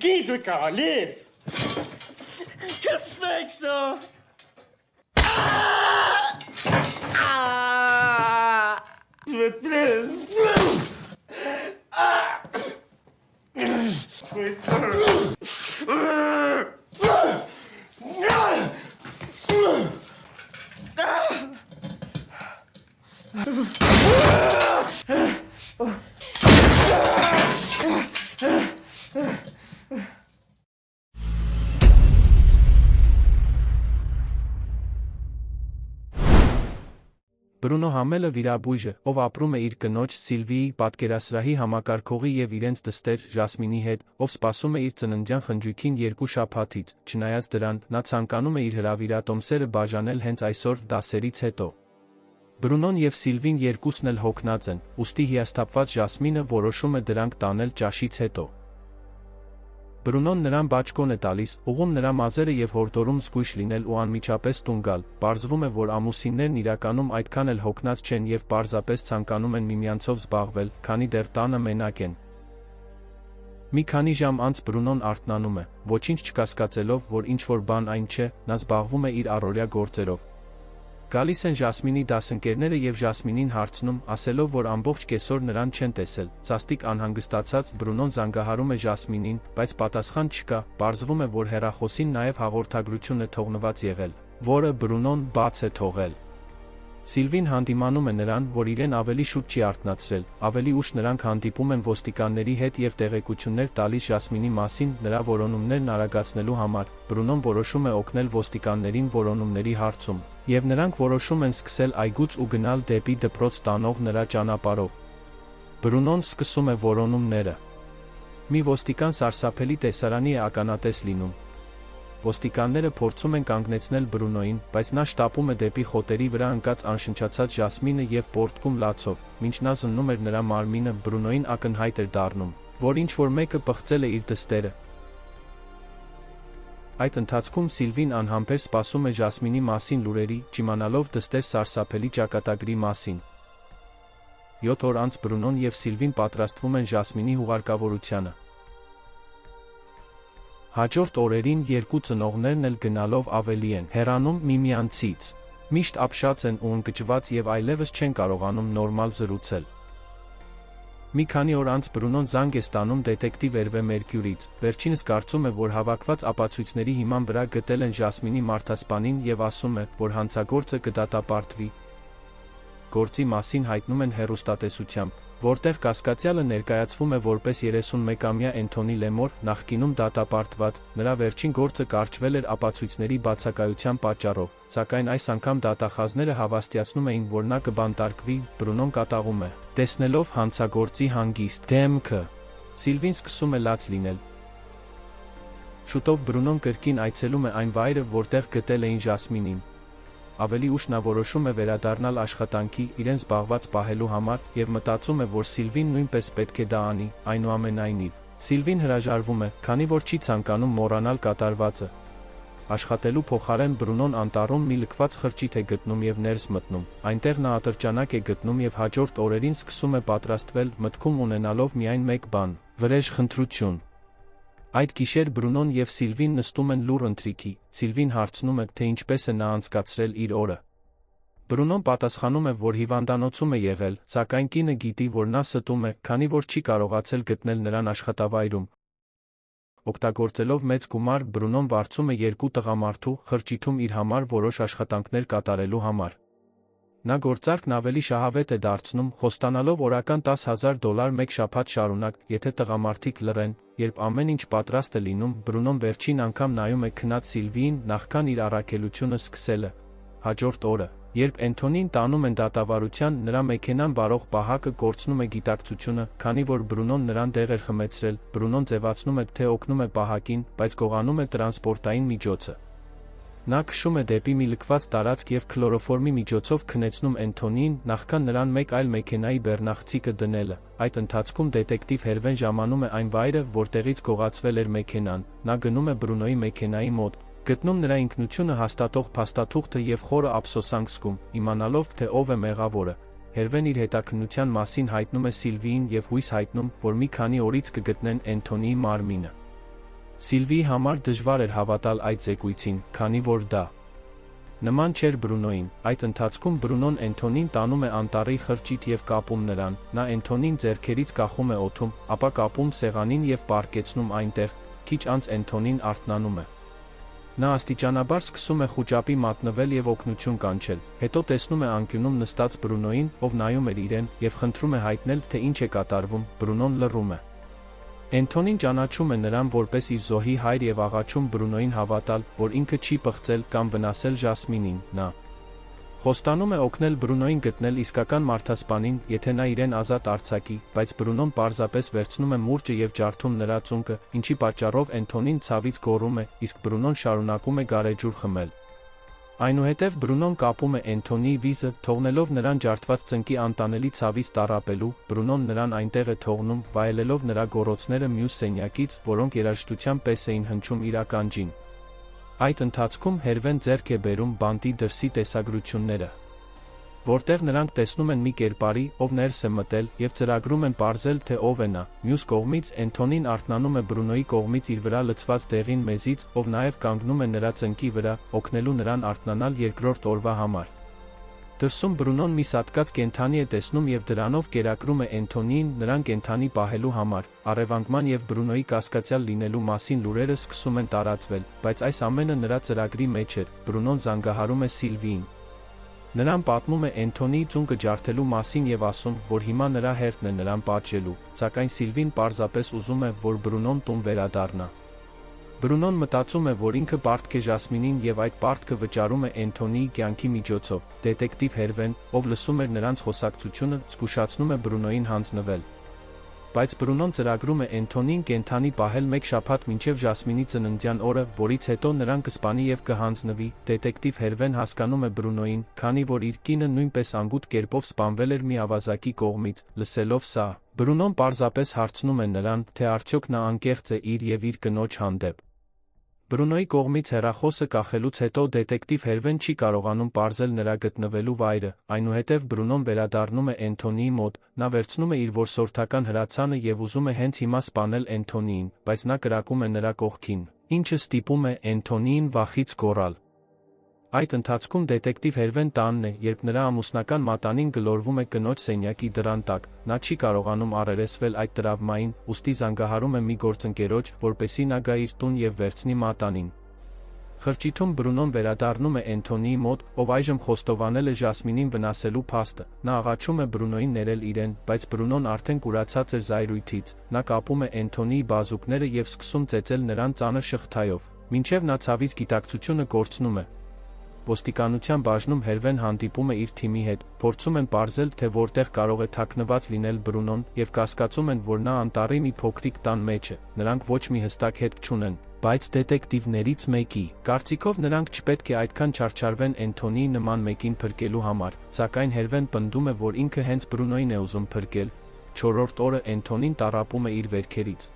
Գիդու գալիս։ Հսվեք սո։ Դուդ պլես։ Բրունո Համելը վիրաբույժը, ով ապրում է իր կնոջ Սիլվիի պատկերասրահի համակարգողի և իրենց դստեր Ժասմինի հետ, ով սպասում է իր ծննդյան խնջույքին 2 շաբաթից, չնայած դրան, նա ցանկանում է իր հրավիրատոմսերը բաժանել հենց այսօր դասերից հետո։ Բրունոն և Սիլվին երկուսն էլ հոգնած են, ուստի հիասթափված Ժասմինը որոշում է դրանք տանել ճաշից հետո։ Բրունոն նրան բաճկոն է տալիս, ուղղում նրա մազերը և հորդորում զգույշ լինել ու անմիջապես տուն գալ, պարզվում է, որ ամուսիններն իրականում այդքան էլ հոգնած չեն և պարզապես ցանկանում են միմյանցով զբաղվել, քանի դեռ տանը մենակ են։ Մի քանի ժամ անց Բրունոն արթնանում է, ոչինչ չկասկածելով, որ ինչ-որ բան այն չէ, նա զբաղվում է իր առօրյա գործերով։ Գալիս են Ժասմինի դասընկերները և Ժասմինին հարցնում, ասելով, որ ամբողջ կեսօր նրան չեն տեսել, սաստիկ անհանգստացած Բրունոն զանգահարում է Ժասմինին, բայց պատասխան չկա, պարզվում է, որ հեռախոսին նաև հաղորդագրություն է թողնված եղել, որը Բրունոն բաց է թողել։ Սիլվին հանդիմանում է նրան, որ իրեն ավելի շուտ չի արթնացրել, ավելի ուշ նրանք հանդիպում են ոստիկանների հետ և տեղեկություններ տալիս Ժասմինի մասին նրա որոնումներն արագացնելու համար, Բրունոն որոշում է օգնել ոստիկաններին որոնումների հարցում, և նրանք որոշում են սկսել այգուց ու գնալ դեպի դպրոց տանող նրա ճանապարհով։ Բրունոն սկսում է որոնումները։ Մի ոստիկան սարսափելի տեսարանի է ականատես լինում։ Ոստիկանները փորձում են կանգնեցնել Բրունոյին, բայց նա շտապում է դեպի խոտերի վրա ընկած անշնչացած Ժասմինը և պոռթկում լացով, մինչ նա զննում էր նրա մարմինը, Բրունոյին ակնհայտ էր դառնում, որ ինչ-որ մեկը պղծել է իր դստերը։ Այդ ընթացքում Սիլվին անհամբեր սպասում է Ժասմինի մասին լուրերի, չիմանալով դստեր սարսափելի ճակատագրի մասին։ 7 օր անց Բրունոն և Սիլվին պատրաստվում են Ժասմինի հուղարկավորությանը։ Հաջորդ օրերին երկու ծնողներն էլ գնալով ավելի են հեռանում միմյանցից, միշտ ապշած են ու ընկճված և այլևս չեն կարողանում նորմալ զրուցել։ Մի քանի օր անց Բրունոն զանգ է ստանում դետեկտիվ Էրվե Մերկյուրից, վերջինս կարծում է, որ հավաքված ապացույցների հիման վրա գտել են Ժասմինի մարդասպանին և ասում է, որ հանցագործը կդատապարտվի։ Գործի մասին հայտնում են հեռուստատեսությամբ, որտեղ կասկածյալը ներկայացվում է որպես 31-ամյա Էնթոնի Լեմոր, նախկինում դատապարտված, նրա վերջին գործը կարճվել էր ապացույցների բացակայության պատճառով, սակայն այս անգամ դատախազները հավաստիացնում էին, որ նա կբանտարկվի, Բրունոն կատաղում է, տեսնելով հանցագործի հանգիստ դեմքը, Սիլվին սկսում է լաց լինել։ Շուտով Բրունոն կրկին այցելում է այն վայրը, որտեղ գտել էին Ժասմինին։ Ավելի ուշ նա որոշում է վերադառնալ աշխատանքի, իրեն զբաղված պահելու համար, և մտածում է, որ Սիլվին նույնպես պետք է դա անի, այնուամենայնիվ, Սիլվին հրաժարվում է, քանի որ չի ցանկանում մոռանալ կատարվածը։ Աշխատելու փոխարեն Բրունոն անտառում մի լքված խրճիթ է գտնում և ներս մտնում, այնտեղ նա ատրճանակ է գտնում և հաջորդ օրերին սկսում է պատրաստվել, մտքում ունենալով միայն մեկ բան՝ վրեժխնդրություն։ Այդ գիշեր Բրունոն և Սիլվին նստում են լուռ ընթրիքի, Սիլվին հարցնում է, թե ինչպես է նա անցկացրել իր օրը։ Բրունոն պատասխանում է, որ հիվանդանոցում է եղել, սակայն կինը գիտի, որ նա ստում է, քանի որ չի կարողացել գտնել նրան աշխատավայրում։ Օգտագործելով մեծ գումար, Բրունոն վարձում է 2 տղամարդու խրճիթում իր համար որոշ աշխատանքներ կատարելու համար։ Նա գործարքն ավելի շահավետ է դարձնում, խոստանալով օրական $10,000 մեկ շաբաթ շարունակ, եթե տղամարդիկ լռեն, երբ ամեն ինչ պատրաստ է լինում, Բրունոն վերջին անգամ նայում է քնած Սիլվիին, նախքան իր առաքելությունը սկսելը։ Հաջորդ օրը, երբ Էնթոնին տանում են դատավարության, նրա մեքենան վարող պահակը կորցնում է գիտակցությունը, քանի որ Բրունոն նրան դեղ էր խմեցրել, Բրունոն ձևացնում է, թե օգնում է պահակին, բայց գողանում է տրանսպորտային միջոցը։ Նա քշում է դեպի մի լքված տարածք և քլորոֆորմի միջոցով քնեցնում Էնթոնիին, նախքան նրան մեկ այլ մեքենայի բեռնախցիկը դնելը։ Այդ ընթացքում դետեկտիվ Հերվեն ժամանում է այն վայրը, որտեղից գողացվել էր մեքենան, նա գնում է Բրունոյի մեքենայի մոտ, գտնում նրա ինքնությունը հաստատող փաստաթուղթը և խորը ափսոսանք զգում, իմանալով, թե ով է մեղավորը։ Հերվեն իր հետաքննության մասին հայտնում է Սիլվիին և հույս հայտնում, որ մի քանի օրից կգտնեն Էնթոնիի մարմինը։ Սիլվիի համար դժվար էր հավատալ այդ զեկույցին, քանի որ դա նման չէր Բրունոյին։ Այդ ընթացքում Բրունոն Էնթոնին տանում է անտառի խրճիթ եւ կապում նրան, նա Էնթոնին ձեռքերից կախում է օդում, ապա կապում սեղանին եւ պառկեցնում այնտեղ, քիչ անց Էնթոնին արթնանում է։ Նա աստիճանաբար սկսում է խուճապի մատնվել եւ օգնություն կանչել, հետո տեսնում է անկյունում նստած Բրունոյին, ով նայում էր իրեն եւ խնդրում է հայտնել, թե ինչ է կատարվում։ Բրունոն լռում է։ Էնթոնին ճանաչում է նրան որպես իր զոհի հայր եւ աղաչում Բրունոյին հավատալ, որ ինքը չի պղծել կամ վնասել Ժասմինին։ Նա խոստանում է օգնել Բրունոյին գտնել իսկական մարդասպանին, եթե նա իրեն ազատ արձակի, բայց Բրունոն պարզապես վերցնում է մուրճը եւ ջարդում նրա ծունկը, ինչի պատճառով Էնթոնին ցավից գոռում է, իսկ Բրունոն շարունակում է գարեջուր խմել։ Այնուհետև Բրունոն կապում է Էնթոնիի վիզը, թողնելով նրան ջարդված ծնկի անտանելի ցավից տառապելու, Բրունոն նրան այնտեղ է թողնում, վայելելով նրա գոռոցները մյուս սենյակից, որոնք երաժշտության պես էին հնչում իր ականջին։ Այդ ընթացքում Հերվեն ձեռք է բերում բանտի դրսի տեսագրությունները, որտեղ նրանք տեսնում են մի կերպարի, ով ներս է մտել, եւ ծրագրում են պարզել, թե ով է նա։ Մյուս կողմից Էնթոնին արթնանում է Բրունոյի կողմից իր վրա լցված դեղին մեզից, ով նաեւ կանգնում է նրա ծնկի վրա, օգնելու նրան արթնանալ երկրորդ օրվա համար։ Դրսում Բրունոն մի սատկած կենդանի է տեսնում եւ դրանով կերակրում է Էնթոնիին նրան կենդանի պահելու համար։ Առևանգման եւ Բրունոյի կասկածյալ լինելու մասին լուրերը սկսում են տարածվել, բայց այս ամենը նրա ծրագրի մեջ էր։ Բրունոն զանգահարում է Սիլվիին։ Նրան պատմում է Էնթոնիի ծունկը ջարդելու մասին եւ ասում, որ հիմա նրա հերթն է նրան պատժելու, սակայն Սիլվին պարզապես ուզում է, որ Բրունոն տուն վերադառնա։ Բրունոն մտածում է, որ ինքը պարտք է Ժասմինին եւ այդ պարտքը վճարում է Էնթոնիի կյանքի միջոցով։ Դետեկտիվ Հերվեն, ով լսում էր նրանց խոսակցությունը, զգուշացնում է Բրունոյին հանձնվել։ Բայց Բրունոն ծրագրում է Էնթոնիին կենդանի պահել մեկ շաբաթ մինչև Ժասմինի ծննդյան օրը, որից հետո նրան կսպանի եւ կհանձնվի։ Դետեկտիվ Հերվեն հասկանում է Բրունոյին, քանի որ իր կինը նույնպես անգութ կերպով սպանվել էր մի ավազակի կողմից։ Լսելով սա, Բրունոն պարզապես հարցնում է նրան, թե արդյոք նա անկեղծ է իր եւ իր կնոջ հանդեպ։ Բրունոյի կողմից հեռախոսը կախելուց հետո դետեկտիվ Հերվեն չի կարողանում պարզել նրա գտնվելու վայրը, այնուհետև Բրունոն վերադառնում է Էնթոնիի մոտ, նա վերցնում է իր որսորդական հրացանը եւ ուզում է հենց հիմա սպանել Էնթոնիին, բայց նա կրակում է նրա կողքին, ինչը ստիպում է Էնթոնիին վախից գոռալ։ Այդ ընթացքում դետեկտիվ Հերվեն տանն է, երբ նրա ամուսնական մատանին գլորվում է կնոջ սենյակի դռան տակ, նա չի կարողանում առերեսվել այդ տրավմային, ուստի զանգահարում է մի գործընկերոջ, որպեսզի նա գա իր տուն եւ վերցնի մատանին։ Խրճիթում Բրունոն վերադառնում է Էնթոնիի մոտ, ով այժմ խոստովանել է Ժասմինին վնասելու փաստը։ Նա աղաչում է Բրունոյին ներել իրեն, բայց Բրունոն արդեն կուրացած էր զայրույթից։ Նա կապում է Էնթոնիի բազուկները եւ սկսում ծեծել նրան ծանր շղթայով, մինչև նա ցավից գիտակցությունը կորցնում է։ Ոստիկանության բաժնում Հերվեն հանդիպում է իր թիմի հետ, փորձում են պարզել, թե որտեղ կարող է թաքնված լինել Բրունոն, եւ կասկածում են, որ նա անտառի մի փոքրիկ տան մեջ է։ Նրանք ոչ մի հստակ հետք չունեն, բայց դետեկտիվներից մեկի կարծիքով նրանք չպետք է այդքան չարչարվեն Էնթոնիի նման մեկին փրկելու համար, սակայն Հերվեն պնդում է, որ ինքը հենց Բրունոյին է ուզում փրկել։ 4-րդ օրը Էնթոնին տառապում է իր վերքերից։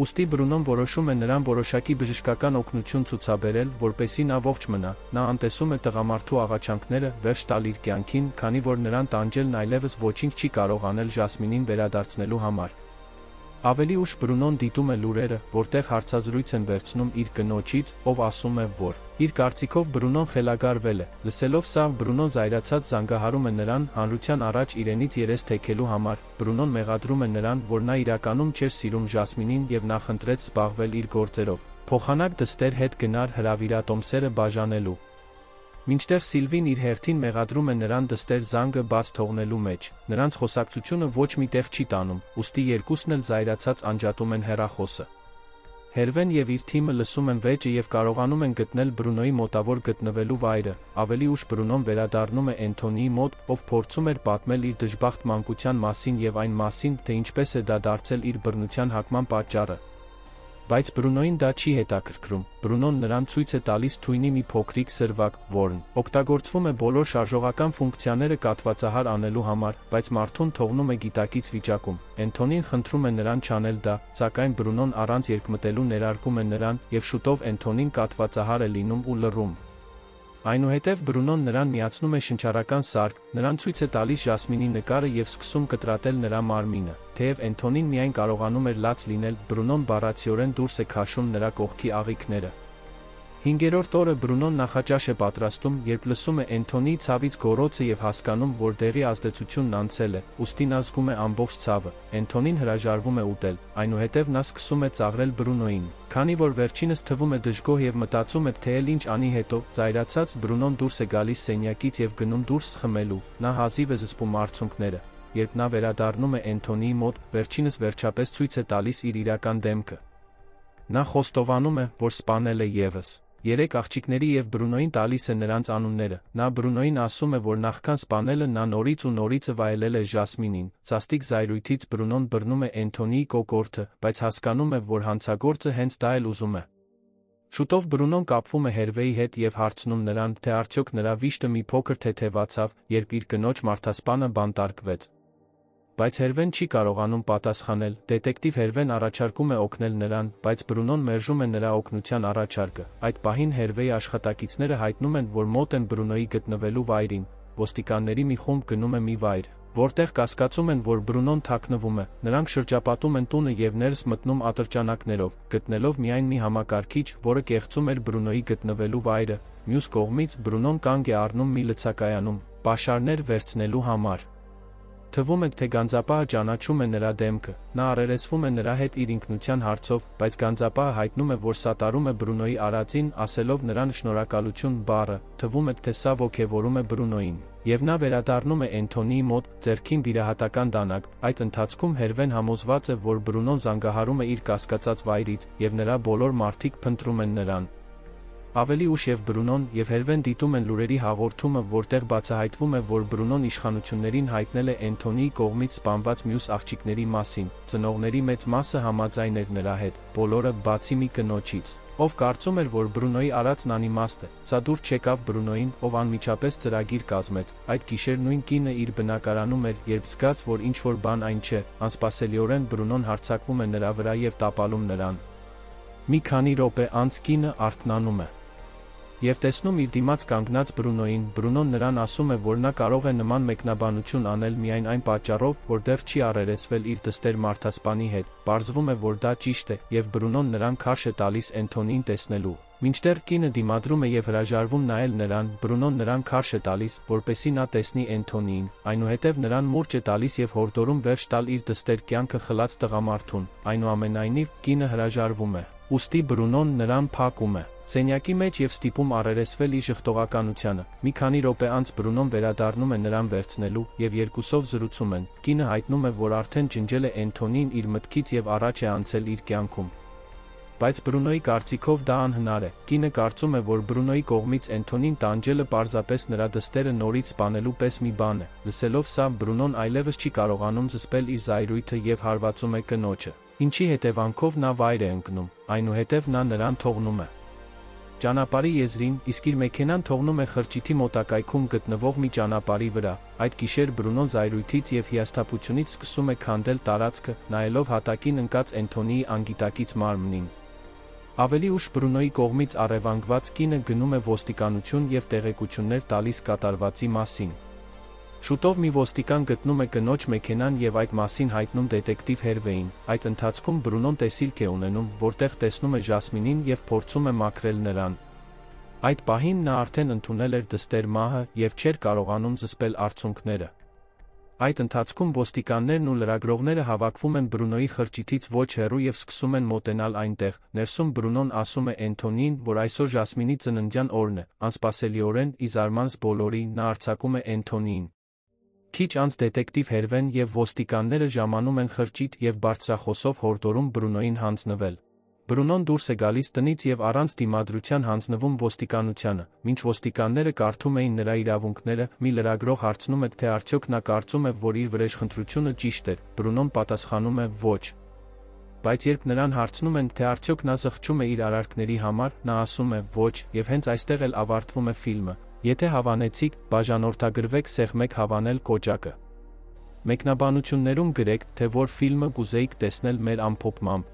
Ուստի Բրունոն որոշում է նրան որոշակի բժշկական օգնություն ցուցաբերել, որպեսզի նա ողջ մնա։ Նա անտեսում է տղամարդու աղաչանքները վերջ տալ իր կյանքին, քանի որ նրան տանջելն այլևս ոչինչ չի կարող անել Ժասմինին վերադարձնելու համար։ Ավելի ուշ Բրունոն դիտում է լուրերը, որտեղ հարցազրույց են վերցնում իր կնոջից, ով ասում է, որ իր կարծիքով Բրունոն խելագարվել է։ Լսելով սա, Բրունոն զայրացած զանգահարում է նրան հանրության առաջ իրենից երես թեքելու համար։ Բրունոն մեղադրում է նրան, որ նա իրականում չէր սիրում Ժասմինին եւ նա խնդրեց զբաղվել իր գործերով։ Փոխանակ դստեր հետ գնար հրավիրատոմսերը բաժանելու։ Մինչդեռ Սիլվին իր հերթին մեղադրում է նրան դստեր զանգը բաց թողնելու մեջ։ Նրանց խոսակցությունը ոչ մի տեղ չի տանում, ուստի երկուսն էլ զայրացած անջատում են հեռախոսը։ Հերվեն եւ իր թիմը լսում են վեճը եւ կարողանում են գտնել Բրունոյի մոտավոր գտնվելու վայրը։ Ավելի ուշ Բրունոն վերադառնում է Էնթոնիի մոտ, ով փորձում էր պատմել իր դժբախտ մանկության մասին եւ այն մասին, թե ինչպես է դա դարձել իր բռնության հակման պատճառը։ Բայց Բրունոյին դա չի հետաքրքրում։ Բրունոն նրան ցույց է տալիս թույնի մի փոքրիկ սրվակ, որն օգտագործվում է բոլոր շարժողական ֆունկցիաները կաթվածահար անելու համար, բայց մարդուն թողնում է գիտակից վիճակում։ Էնթոնին խնդրում է նրան չանել դա, սակայն Բրունոն առանց երկմտելու ներարկում է նրան, եւ շուտով Էնթոնին կաթվածահար է լինում ու լռում։ Այնուհետև Բրունոն նրան միացնում է շնչառական սարք, նրան ցույց է տալիս Ժասմինի նկարը եւ սկսում կտրատել նրա մարմինը։ Թեև Էնթոնին միայն կարողանում էր լաց լինել, Բրունոն բառացիորեն դուրս է քաշում նրա կողքի աղիքները։ 5-րդ օրը Բրունոն նախաճաշ է պատրաստում, երբ լսում է Էնթոնիի ցավից գոռոցը եւ հասկանում, որ դեղի ազդեցությունն անցել է, ուստի նա զգում է ամբողջ ցավը։ Էնթոնին հրաժարվում է ուտել, այնուհետև նա սկսում է ծաղրել Բրունոյին։ Քանի որ վերջինս թվում է դժգոհ եւ մտածում է, թե էլ ինչ անի հետո, զայրացած Բրունոն դուրս է գալիս սենյակից եւ գնում դուրս խմելու։ Նա հազիվ է զսպում արցունքները։ Երբ նա վերադառնում է Էնթոնիի մոտ, վերջինս վերջապես ցույց է տալիս իր իրական դեմքը։ Նա խոստովանում է, որ սպանել է եւս 3 աղջիկների եւ Բրունոյին տալիս է նրանց անունները։ Նա Բրունոյին ասում է, որ նախքան սպանելը նա նորից ու նորից վայելել է Ժասմինին։ Սաստիկ զայրույթից Բրունոն բռնում է Էնթոնիի կոկորդը, բայց հասկանում է, որ հանցագործը հենց դա էլ ուզում է։ Շուտով Բրունոն կապվում է Հերվեի հետ եւ հարցնում նրան, թե արդյոք նրա վիշտը մի փոքր թեթևացավ, երբ իր կնոջ մարդասպանը բանտարկվեց։ Բայց Հերվեն չի կարողանում պատասխանել, դետեկտիվ Հերվեն առաջարկում է օգնել նրան, բայց Բրունոն մերժում է նրա օգնության առաջարկը։ Այդ պահին Հերվեի աշխատակիցները հայտնում են, որ մոտ են Բրունոյի գտնվելու վայրին։ Ոստիկանների մի խումբ գնում է մի վայր, որտեղ կասկածում են, որ Բրունոն թաքնվում է։ Նրանք շրջապատում են տունը եւ ներս մտնում ատրճանակներով, գտնելով միայն մի համակարգիչ, որը կեղծում էր Բրունոյի գտնվելու վայրը։ Մյուս կողմից Բրունոն կանգ է առնում մի լցակայանում, պաշարներ վերցնելու համար։ Թվում է, թե գանձապահը ճանաչում է նրա դեմքը։ Նա առերեսվում է նրա հետ իր ինքնության հարցով, բայց գանձապահը հայտնում է, որ սատարում է Բրունոյի արածին, ասելով նրան շնորհակալություն բառը։ Թվում է, թե սա ոգևորում է Բրունոյին։ Եվ նա վերադառնում է Էնթոնիի մոտ, ձեռքին վիրահատական դանակ։ Այդ ընթացքում Հերվեն համոզված է, որ Բրունոն զանգահարում է իր կասկածած վայրից, եւ նրա բոլոր մարդիկ փնտրում են նրան։ Ավելի ուշ եւ Բրունոն եւ Հերվեն դիտում են լուրերի հաղորդումը, որտեղ բացահայտվում է, որ Բրունոն իշխանություններին հայտնել է Էնթոնիի կողմից սպանված մյուս աղջիկների մասին։ Ծնողների մեծ մասը համաձայն էր նրա հետ, բոլորը բացի մի կնոջից, ով կարծում էր, որ Բրունոյի արածն անիմաստ է։ Սա դուր չեկավ Բրունոյին, ով անմիջապես ծրագիր կազմեց։ Այդ գիշեր նույն կինը իր բնակարանում էր, երբ զգաց, որ ինչ-որ բան այն չէ, անսպասելիորեն Բրունոն հարձակվում է նրա վրա եւ տապալում նրան։ Մի քանի րոպե անց կինը արթնանում է եւ տեսնում իր դիմաց կանգնած Բրունոյին։ Բրունոն նրան ասում է, որ նա կարող է նման մեկնաբանություն անել միայն այն պատճառով, որ դեռ չի առերեսվել իր դստեր մարդասպանի հետ։ Պարզվում է, որ դա ճիշտ է, եւ Բրունոն նրան քարշ է տալիս Էնթոնիին տեսնելու։ Մինչդեռ կինը դիմադրում է եւ հրաժարվում նայել նրան, Բրունոն նրան քարշ է տալիս, որպեսզի նա տեսնի Էնթոնիին։ Այնուհետև նրան մուրճ է տալիս եւ հորդորում վերջ տալ իր դստեր կյանքը խլած տղամարդուն։ Այնուամենայնիվ, կինը հրաժարվում է։ Ուստի Բրունոն նրան փակում է սենյակի մեջ եւ ստիպում առերեսվել իր ժխտողականությանը։ Մի քանի րոպե անց Բրունոն վերադառնում է նրան վերցնելու եւ երկուսով զրուցում են։ Կինը հայտնում է, որ արդեն ջնջել է Էնթոնիին իր մտքից եւ առաջ է անցել իր կյանքում։ Բայց Բրունոյի կարծիքով դա անհնար է։ Կինը կարծում է, որ Բրունոյի կողմից Էնթոնին տանջելը պարզապես նրա դստերը նորից սպանելու պես մի բան է։ Լսելով սա, Բրունոն այլևս չի կարողանում զսպել իր զայրույթը եւ հարվածում է կնոջը, ինչի հետևանքով նա վայր է ընկնում։ Այնուհետև նա նրան թողնում է ճանապարհի եզրին, իսկ իր մեքենան թողնում է խրճիթի մոտակայքում գտնվող մի ճանապարհի վրա։ Այդ գիշեր Բրունոն զայրույթից եւ հիասթափությունից սկսում է քանդել տարածքը, նայելով հատակին ընկած Էնթոնիի անգիտակից մարմնին։ Ավելի ուշ Բրունոյի կողմից առևանգված կինը գնում է ոստիկանություն եւ տեղեկություններ տալիս կատարվածի մասին։ Շուտով մի ոստիկան գտնում է կնոջ մեքենան եւ այդ մասին հայտնում դետեկտիվ Հերվեին։ Այդ ընթացքում Բրունոն տեսիլք է ունենում, որտեղ տեսնում է Ժասմինին եւ փորձում է մաքրել նրան։ Այդ պահին նա արդեն ընդունել էր դստեր մահը եւ չէր կարողանում զսպել արցունքները։ Այդ ընթացքում ոստիկաններն ու լրագրողները հավաքվում են Բրունոյի խրճիթից ոչ հեռու եւ սկսում են մոտենալ այնտեղ։ Ներսում Բրունոն ասում է Էնթոնիին, որ այսօր Ժասմինի ծննդյան օրն է։ Անսպասելիորեն, ի զարմանք բոլորի, նա արձակում է Էնթոնիին։ Քիչ անց դետեկտիվ Հերվեն եւ ոստիկանները ժամանում են խրճիթ եւ բարձրախոսով հորդորում Բրունոյին հանձնվել։ Բրունոն դուրս է գալիս տնից եւ առանց դիմադրության հանձնվում ոստիկանությանը։ Մինչ ոստիկանները կարդում էին նրա իրավունքները, մի լրագրող հարցնում է, թե արդյոք նա կարծում է, որ իր վրեժխնդրությունը ճիշտ էր։ Բրունոն պատասխանում է ոչ։ Բայց երբ նրան հարցնում են, թե արդյոք նա զղջում է իր արարքների համար, նա ասում է ոչ, եւ հենց այստեղ էլ ավարտվում է ֆիլմը։ Եթե հավանեցիք, բաժանորդագրվեք սեղմեք հավանել կոճակը։ Մեկնաբանություններում գրեք, թե որ ֆիլմը կուզեիք տեսնել մեր ամփոփմամբ։